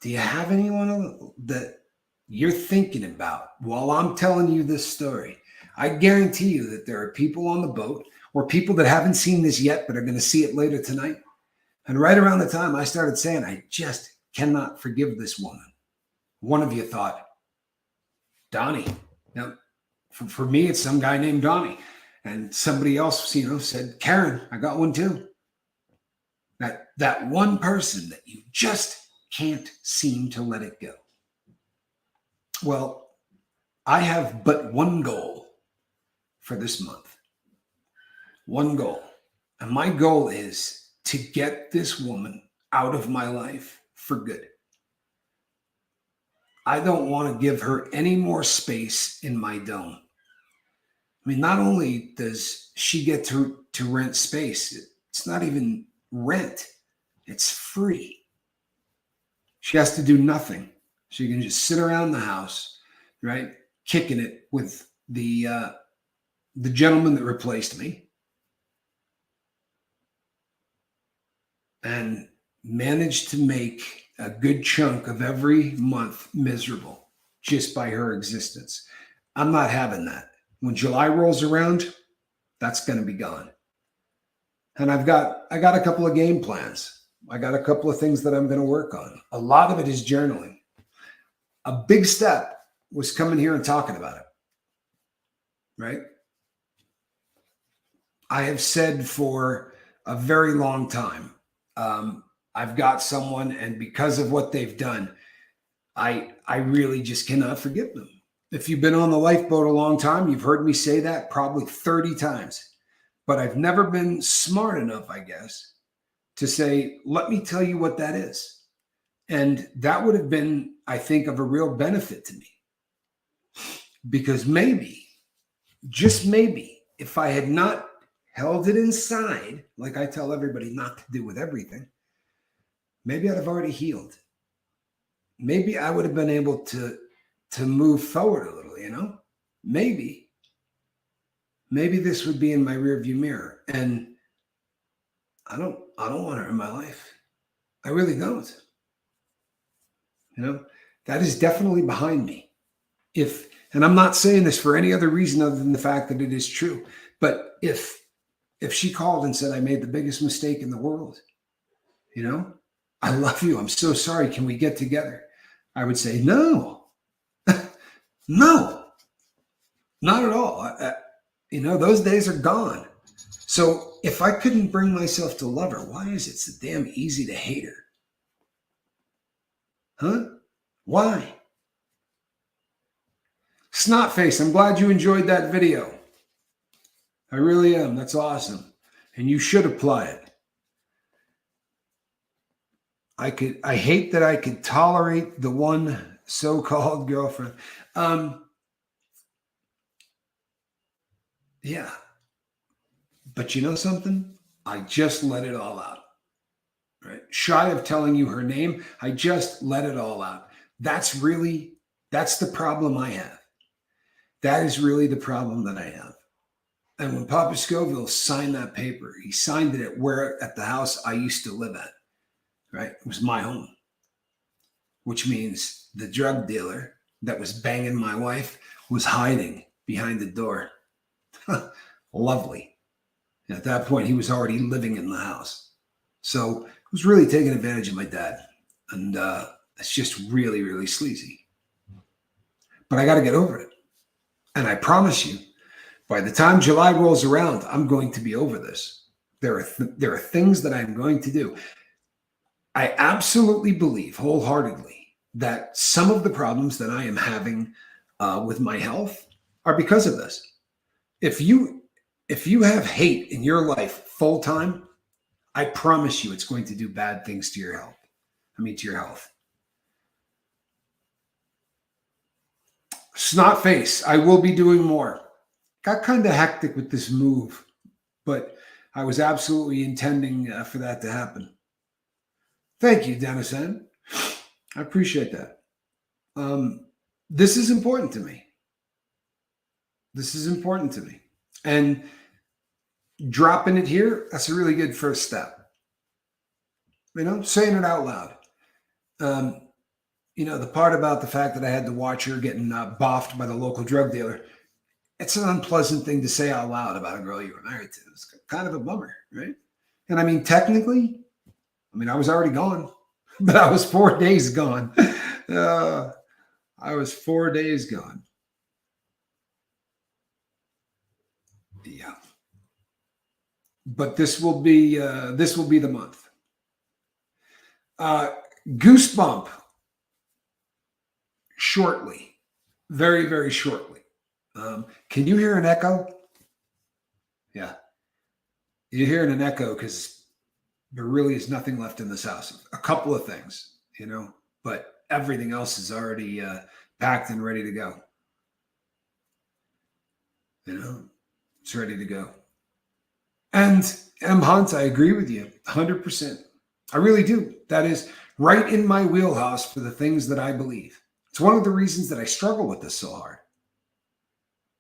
do you have anyone that you're thinking about while I'm telling you this story? I guarantee you that there are people on the boat or people that haven't seen this yet but are going to see it later tonight. And right around the time I started saying, I just cannot forgive this woman, one of you thought, Donnie. Now, for me, it's some guy named Donnie. And somebody else, said, Karen, I got one too. That one person that you just can't seem to let it go. Well, I have but one goal for this month. One goal. And my goal is to get this woman out of my life for good. I don't want to give her any more space in my dome. I mean, not only does she get to to rent space. It's not even rent. It's free. She has to do nothing. She can just sit around the house, right, kicking it with the gentleman that replaced me, and manage to make a good chunk of every month miserable just by her existence. I'm not having that. When July rolls around, that's going to be gone. And I got a couple of game plans. I got a couple of things that I'm going to work on. A lot of it is journaling. A big step was coming here and talking about it, right? I have said for a very long time, I've got someone, and because of what they've done, I really just cannot forgive them. If you've been on the lifeboat a long time, you've heard me say that probably 30 times. But I've never been smart enough, I guess, to say, let me tell you what that is. And that would have been, I think, of a real benefit to me. Because maybe, just maybe, if I had not held it inside, like I tell everybody not to do with everything, maybe I'd have already healed. Maybe I would have been able to move forward a little, you know? Maybe this would be in my rearview mirror. And I don't want her in my life. I really don't. You know, that is definitely behind me. And I'm not saying this for any other reason other than the fact that it is true. But if she called and said, I made the biggest mistake in the world, you know, I love you, I'm so sorry, can we get together? I would say, no, no, not at all. You know, those days are gone. So if I couldn't bring myself to love her, why is it so damn easy to hate her? Huh? Why? Snotface, I'm glad you enjoyed that video. I really am. That's awesome. And you should apply it. I hate that I could tolerate the one so-called girlfriend. Yeah. But you know something? I just let it all out. Right? Shy of telling you her name, I just let it all out. That's the problem I have. That is really the problem that I have. And when Papa Scoville signed that paper, he signed it at the house I used to live at. Right? It was my home. Which means the drug dealer that was banging my wife was hiding behind the door. Lovely. And at that point, he was already living in the house. So he was really taking advantage of my dad. And it's just really, really sleazy. But I got to get over it. And I promise you, by the time July rolls around, I'm going to be over this. There are things that I'm going to do. I absolutely believe wholeheartedly that some of the problems that I am having with my health are because of this. If you have hate in your life full time, I promise you it's going to do bad things to your health. To your health. Snotface, I will be doing more. Got kind of hectic with this move, but I was absolutely intending for that to happen. Thank you, Dennis N. I appreciate that. This is important to me. And dropping it here, that's a really good first step. You know, saying it out loud. You know, the part about the fact that I had to watch her getting boffed by the local drug dealer, it's an unpleasant thing to say out loud about a girl you were married to. It's kind of a bummer, right? And technically, I was already gone, but I was 4 days gone. I was 4 days gone. Yeah. But this will be the month. Goosebump shortly, very, very shortly. Can you hear an echo? Yeah. You're hearing an echo because there really is nothing left in this house. A couple of things, you know, but everything else is already packed and ready to go. You know, it's ready to go. And Hunt, I agree with you 100%. I really do. That is right in my wheelhouse for the things that I believe. It's one of the reasons that I struggle with this so hard.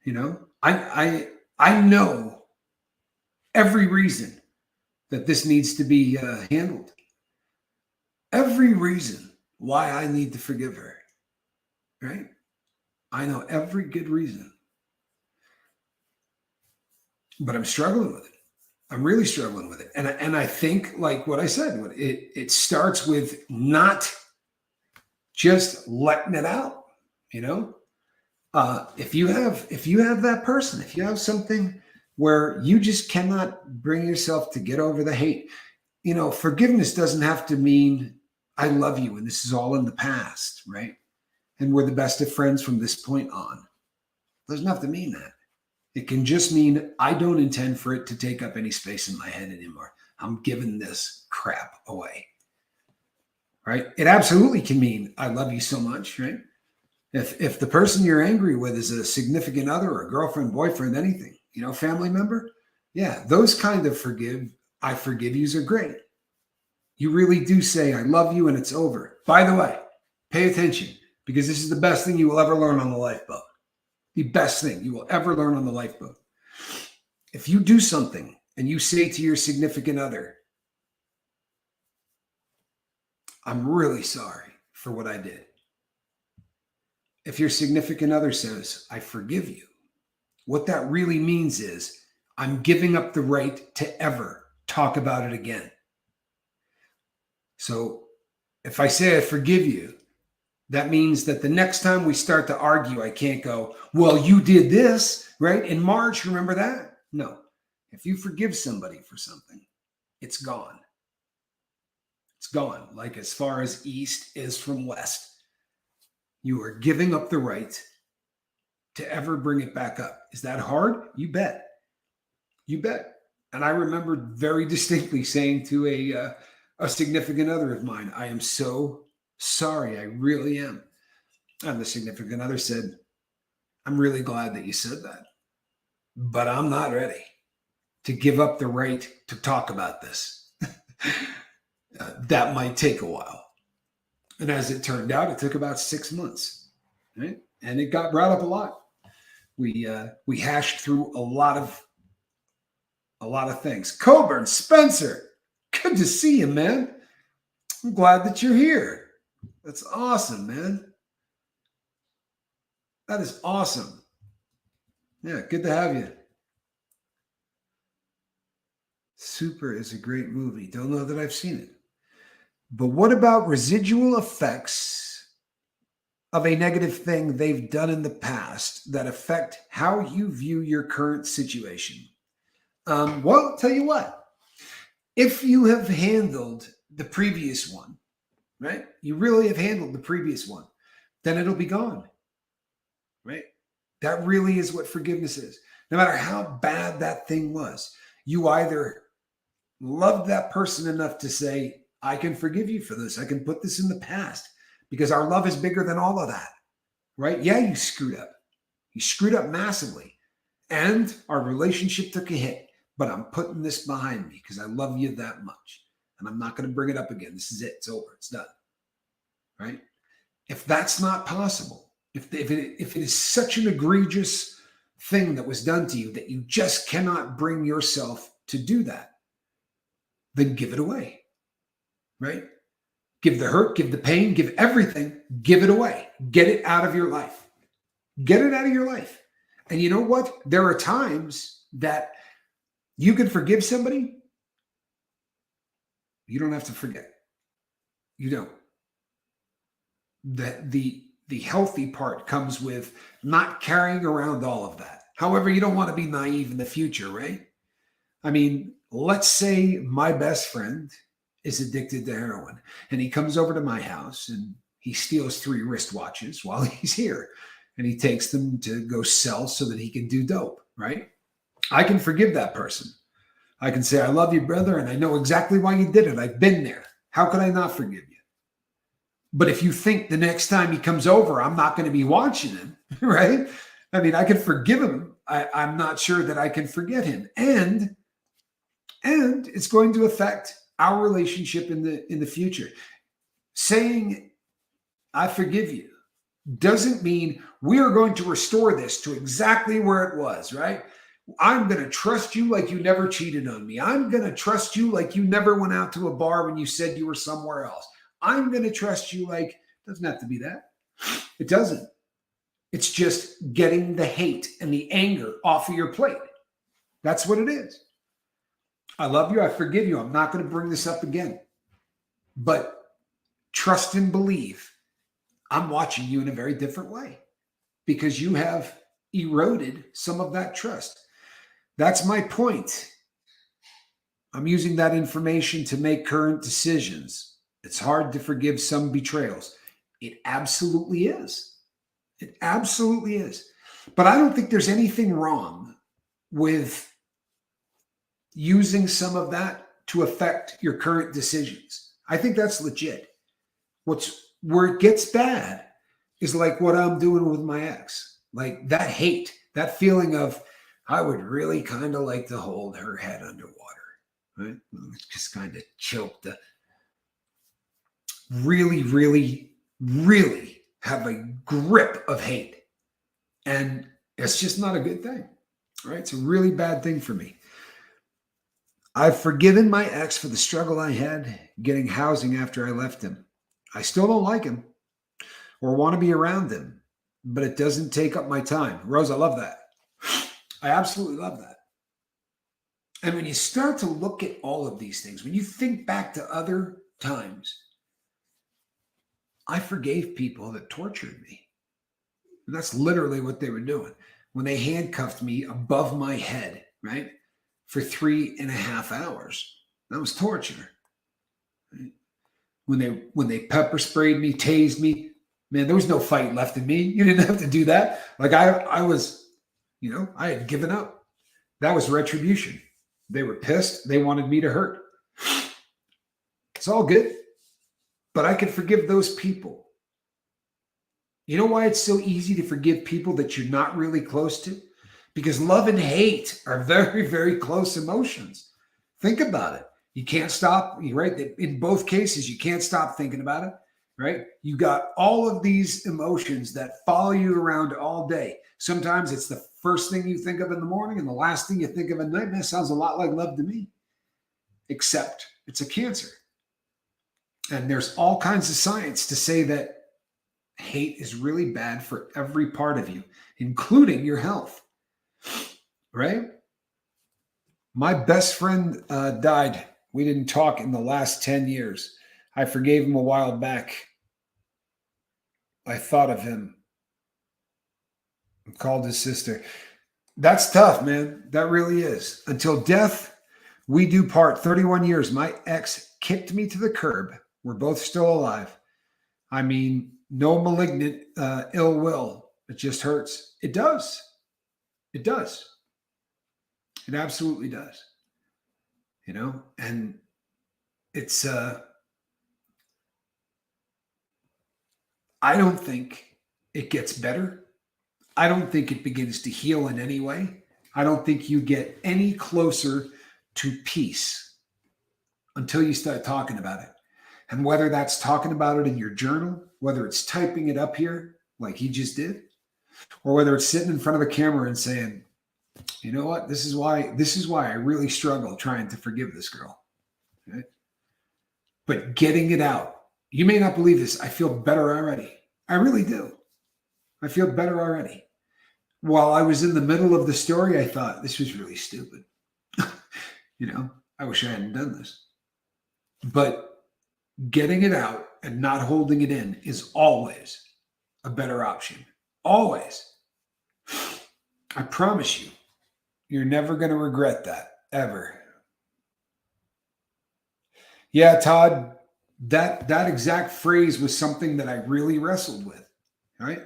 You know, I know every reason that this needs to be handled. Every reason why I need to forgive her. Right? I know every good reason, but I'm struggling with it. I'm really struggling with it. And I think, like what I said, it starts with not just letting it out, you know? If you have that person, if you have something where you just cannot bring yourself to get over the hate, forgiveness doesn't have to mean I love you and this is all in the past, right? And we're the best of friends from this point on. It doesn't have to mean that. It can just mean I don't intend for it to take up any space in my head anymore. I'm giving this crap away. Right? It absolutely can mean I love you so much, right? If the person you're angry with is a significant other or a girlfriend, boyfriend, anything, family member, yeah, those kind of I forgive yous are great. You really do say I love you and it's over. By the way, pay attention because this is the best thing you will ever learn on the lifeboat. The best thing you will ever learn on the lifeboat. If you do something and you say to your significant other, I'm really sorry for what I did. If your significant other says, I forgive you, what that really means is I'm giving up the right to ever talk about it again. So if I say I forgive you, that means that the next time we start to argue, I can't go, well, you did this, right? In March, remember that? No. If you forgive somebody for something, it's gone. It's gone. Like as far as east is from west. You are giving up the right to ever bring it back up. Is that hard? You bet. You bet. And I remember very distinctly saying to a significant other of mine, I am so sorry. I really am. And the significant other said, I'm really glad that you said that, but I'm not ready to give up the right to talk about this. That might take a while. And as it turned out, it took about 6 months, right? And it got brought up a lot. We hashed through a lot of things. Coburn, Spencer, good to see you, man. I'm glad that you're here. That's awesome, man. That is awesome. Yeah, good to have you. Super is a great movie. Don't know that I've seen it. But what about residual effects of a negative thing they've done in the past that affect how you view your current situation? Well, tell you what. If you have handled the previous one, right? You really have handled the previous one, then it'll be gone, right? That really is what forgiveness is. No matter how bad that thing was, you either loved that person enough to say, I can forgive you for this. I can put this in the past because our love is bigger than all of that, right? Yeah, you screwed up. You screwed up massively and our relationship took a hit, but I'm putting this behind me because I love you that much and I'm not going to bring it up again. This is it. It's over. It's done, right? If that's not possible, if it is such an egregious thing that was done to you that you just cannot bring yourself to do that, then give it away, right? Give the hurt, give the pain, give everything, give it away. Get it out of your life. Get it out of your life. And you know what? There are times that you can forgive somebody. You don't have to forget. You don't. The healthy part comes with not carrying around all of that. However, you don't want to be naive in the future, right? I mean, let's say my best friend is addicted to heroin and he comes over to my house and he steals 3 wristwatches while he's here and he takes them to go sell so that he can do dope, right? I can forgive that person. I can say, I love you, brother, and I know exactly why you did it. I've been there. How could I not forgive you? But if you think the next time he comes over, I'm not going to be watching him, right? I mean, I can forgive him. I'm not sure that I can forget him. And And it's going to affect our relationship in the future. Saying I forgive you doesn't mean we are going to restore this to exactly where it was, right? I'm going to trust you like you never cheated on me. I'm going to trust you like you never went out to a bar when you said you were somewhere else. I'm going to trust you like, it doesn't have to be that. It doesn't. It's just getting the hate and the anger off of your plate. That's what it is. I love you. I forgive you. I'm not going to bring this up again. But trust and believe I'm watching you in a very different way because you have eroded some of that trust. That's my point. I'm using that information to make current decisions. It's hard to forgive some betrayals. It absolutely is. It absolutely is. But I don't think there's anything wrong with using some of that to affect your current decisions. I think that's legit. Where it gets bad is like what I'm doing with my ex. Like that hate, that feeling of, I would really kind of like to hold her head underwater, right? Just kind of choke the, really, really, really have a grip of hate. And it's just not a good thing, right? It's a really bad thing for me. I've forgiven my ex for the struggle I had getting housing after I left him. I still don't like him or want to be around him, but it doesn't take up my time. Rose, I love that. I absolutely love that. And when you start to look at all of these things, when you think back to other times, I forgave people that tortured me. And that's literally what they were doing. When they handcuffed me above my head, right, for 3.5 hours, that was torture. Right? When they pepper sprayed me, tased me, man, there was no fight left in me. You didn't have to do that. Like I was, I had given up. That was retribution. They were pissed. They wanted me to hurt. It's all good. But I can forgive those people. You know why it's so easy to forgive people that you're not really close to? Because love and hate are very, very close emotions. Think about it. You can't stop, right? In both cases, you can't stop thinking about it, right? You got all of these emotions that follow you around all day. Sometimes it's the first thing you think of in the morning and the last thing you think of at night. And that sounds a lot like love to me, except it's a cancer. And there's all kinds of science to say that hate is really bad for every part of you, including your health, right? My best friend died. We didn't talk in the last 10 years. I forgave him a while back. I thought of him. I called his sister. That's tough, man. That really is. Until death, we do part. 31 years. My ex kicked me to the curb. We're both still alive. I mean, no malignant ill will. It just hurts. It does. It does. It absolutely does. And it's, I don't think it gets better. I don't think it begins to heal in any way. I don't think you get any closer to peace until you start talking about it. And whether that's talking about it in your journal, whether it's typing it up here like he just did, or whether it's sitting in front of a camera and saying, you know what, this is why I really struggle trying to forgive this girl. Right? But getting it out. You may not believe this. I feel better already. I really do. I feel better already. While I was in the middle of the story, I thought this was really stupid. I wish I hadn't done this. But getting it out and not holding it in is always a better option. Always. I promise you, you're never going to regret that, ever. Yeah, Todd, that exact phrase was something that I really wrestled with, right?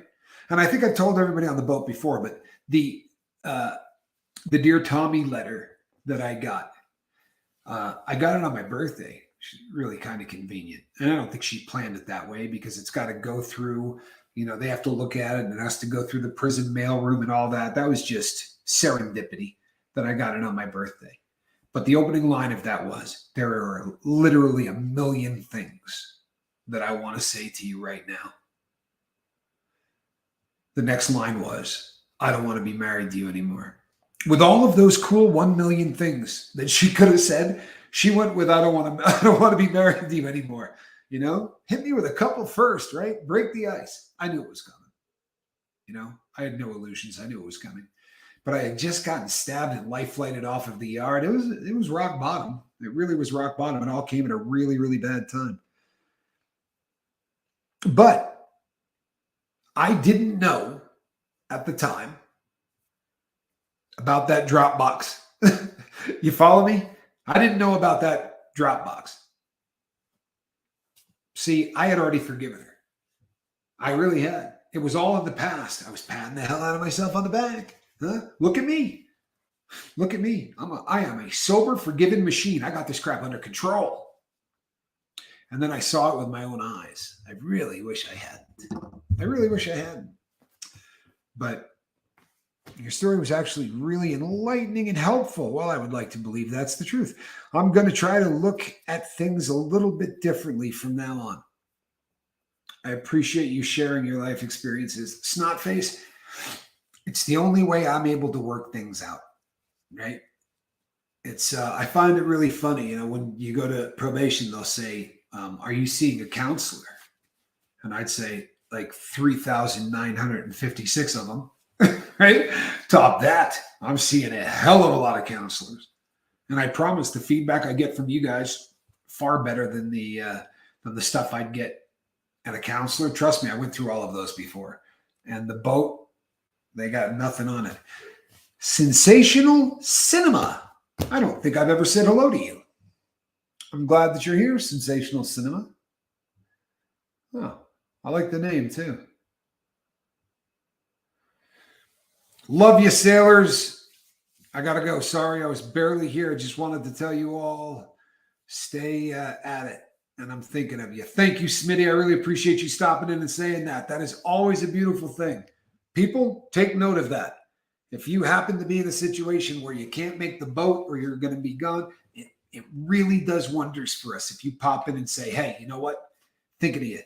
And I think I told everybody on the boat before, but the Dear Tommy letter that I got it on my birthday. She's really kind of convenient. And I don't think she planned it that way because it's got to go through, they have to look at it and it has to go through the prison mailroom and all that. That was just serendipity that I got it on my birthday. But the opening line of that was, there are literally a million things that I want to say to you right now. The next line was, I don't want to be married to you anymore. With all of those cool 1 million things that she could have said, she went with, I don't want to be married to you anymore. You know, hit me with a couple first, right? Break the ice. I knew it was coming. You know, I had no illusions. I knew it was coming. But I had just gotten stabbed and life flighted off of the yard. It was rock bottom. It really was rock bottom. It all came at a really, really bad time. But I didn't know at the time about that drop box. You follow me? I didn't know about that drop box. See, I had already forgiven her. I really had. It was all in the past. I was patting the hell out of myself on the back. Huh? Look at me. Look at me. I am a sober, forgiven machine. I got this crap under control. And then I saw it with my own eyes. I really wish I hadn't. I really wish I hadn't. But your story was actually really enlightening and helpful. Well, I would like to believe that's the truth. I'm going to try to look at things a little bit differently from now on. I appreciate you sharing your life experiences. Snotface, it's the only way I'm able to work things out, right? It's I find it really funny, you know, when you go to probation, they'll say, are you seeing a counselor? And I'd say like 3,956 of them, right? Top that. I'm seeing a hell of a lot of counselors. And I promise the feedback I get from you guys far better than the stuff I'd get at a counselor. Trust me, I went through all of those before. And the boat, they got nothing on it. Sensational Cinema. I don't think I've ever said hello to you. I'm glad that you're here, Sensational Cinema. Oh, I like the name too. Love you, sailors. I got to go. Sorry, I was barely here. I just wanted to tell you all, stay at it. And I'm thinking of you. Thank you, Smitty. I really appreciate you stopping in and saying that. That is always a beautiful thing. People, take note of that. If you happen to be in a situation where you can't make the boat or you're going to be gone, it really does wonders for us if you pop in and say, hey, you know what? Thinking of you.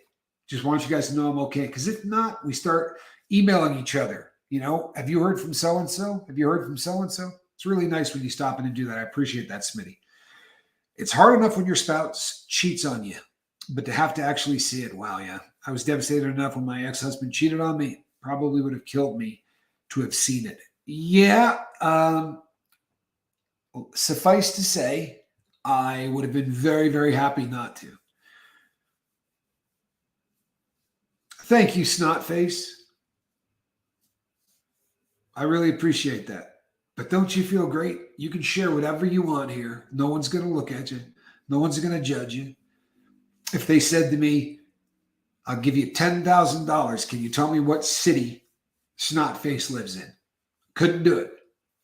Just want you guys to know I'm okay. Because if not, we start emailing each other. You know, have you heard from so-and-so? Have you heard from so-and-so? It's really nice when you stop in and do that. I appreciate that, Smitty. It's hard enough when your spouse cheats on you, but to have to actually see it, wow, yeah. I was devastated enough when my ex-husband cheated on me. Probably would have killed me to have seen it. Yeah. Suffice to say, I would have been very, very happy not to. Thank you, Snotface. I really appreciate that. But don't you feel great? You can share whatever you want here. No one's going to look at you. No one's going to judge you. If they said to me, I'll give you $10,000. Can you tell me what city Snotface lives in? Couldn't do it.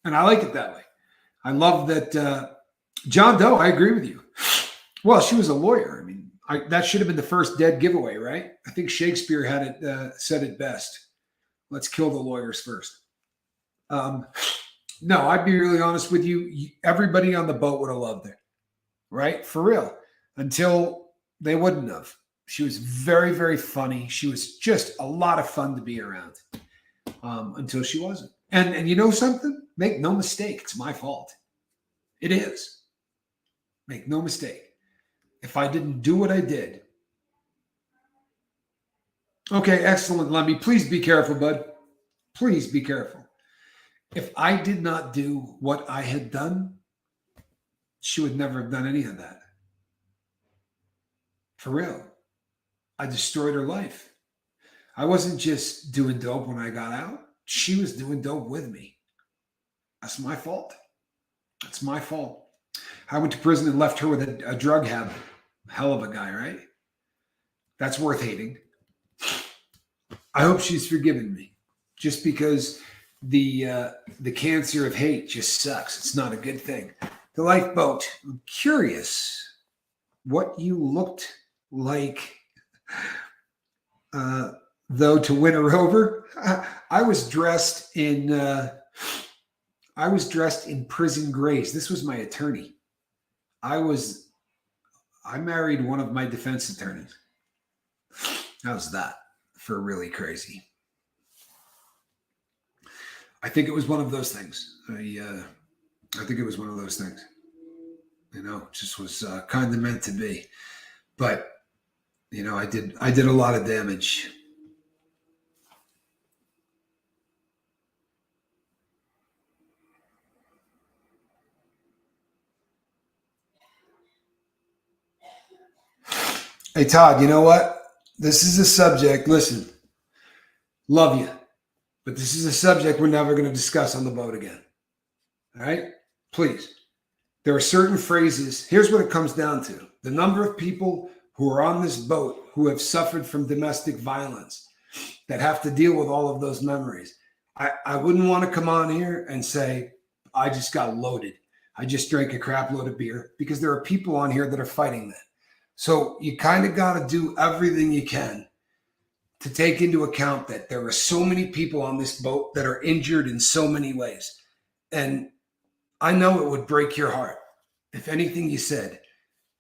And I like it that way. I love that. John Doe, I agree with you. Well, she was a lawyer. I mean, that should have been the first dead giveaway, right? I think Shakespeare had it said it best. Let's kill the lawyers first. No, I'd be really honest with you. Everybody on the boat would have loved her, right? For real. Until they wouldn't have. She was very, very funny. She was just a lot of fun to be around until she wasn't. And you know something? Make no mistake. It's my fault. It is. Make no mistake. If I didn't do what I did. Okay, excellent, Lemmy. Please be careful, bud. Please be careful. If I did not do what I had done, she would never have done any of that. For real. I destroyed her life. I wasn't just doing dope when I got out. She was doing dope with me. That's my fault. That's my fault. I went to prison and left her with a drug habit. Hell of a guy, right? That's worth hating. I hope she's forgiven me. Just because the cancer of hate just sucks. It's not a good thing. The lifeboat. I'm curious what you looked like, though, to win her over. I was dressed in I was dressed in prison grays. This was my attorney. I married one of my defense attorneys. How's that for really crazy? I think it was one of those things. I think it was one of those things. It just was kind of meant to be. But I did a lot of damage. Hey Todd, you know what? This is a subject. Listen, love you, but this is a subject we're never going to discuss on the boat again. All right? Please. There are certain phrases. Here's what it comes down to. The number of people who are on this boat who have suffered from domestic violence that have to deal with all of those memories. I wouldn't want to come on here and say, I just got loaded. I just drank a crap load of beer, because there are people on here that are fighting that. So you kind of got to do everything you can to take into account that there are so many people on this boat that are injured in so many ways. And I know it would break your heart if anything you said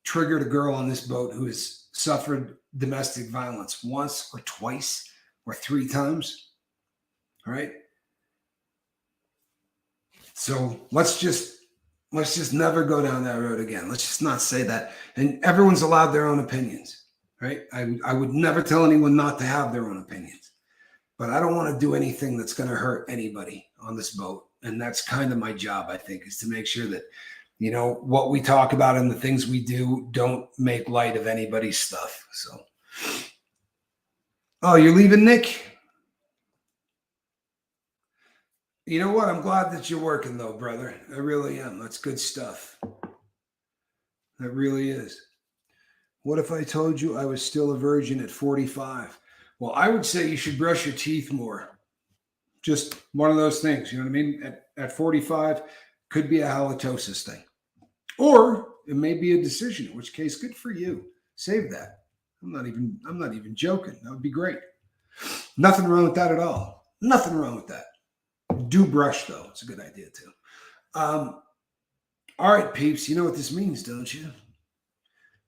triggered a girl on this boat who has suffered domestic violence once or twice or 3 times. All right. So let's just never go down that road again. Let's just not say that. And everyone's allowed their own opinions, right? I would never tell anyone not to have their own opinions, but I don't want to do anything that's going to hurt anybody on this boat. And that's kind of my job, I think, is to make sure that, what we talk about and the things we do don't make light of anybody's stuff. So, oh, you're leaving, Nick? You know what? I'm glad that you're working, though, brother. I really am. That's good stuff. That really is. What if I told you I was still a virgin at 45? Well, I would say you should brush your teeth more. Just one of those things. You know what I mean? At 45, could be a halitosis thing. Or it may be a decision, in which case, good for you. Save that. I'm not even joking. That would be great. Nothing wrong with that at all. Nothing wrong with that. Do brush, though. It's a good idea, too. All right, peeps. You know what this means, don't you?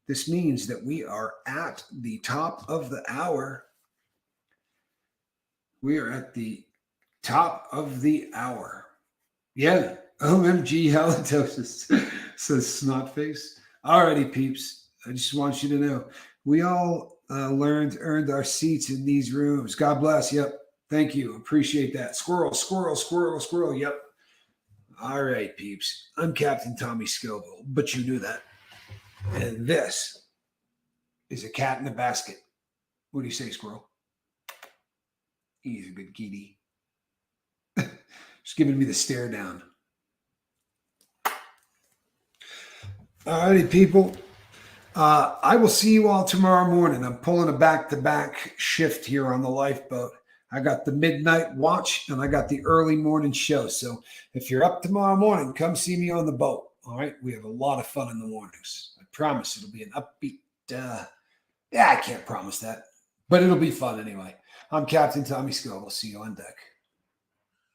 This means that we are at the top of the hour. We are at the top of the hour. Yeah. OMG halitosis, says Snotface. All righty, peeps. I just want you to know we all earned our seats in these rooms. God bless. Yep. Thank you. Appreciate that. Squirrel, squirrel, squirrel, squirrel. Yep. All right, peeps. I'm Captain Tommy Scoville, but you knew that. And this is a cat in a basket. What do you say, squirrel? He's a good kitty. Just giving me the stare down. All righty, people. I will see you all tomorrow morning. I'm pulling a back-to-back shift here on the lifeboat. I got the midnight watch and I got the early morning show. So if you're up tomorrow morning, come see me on the boat. All right. We have a lot of fun in the mornings. I promise it'll be an upbeat. I can't promise that, but it'll be fun anyway. I'm Captain Tommy Scoville. See you on deck.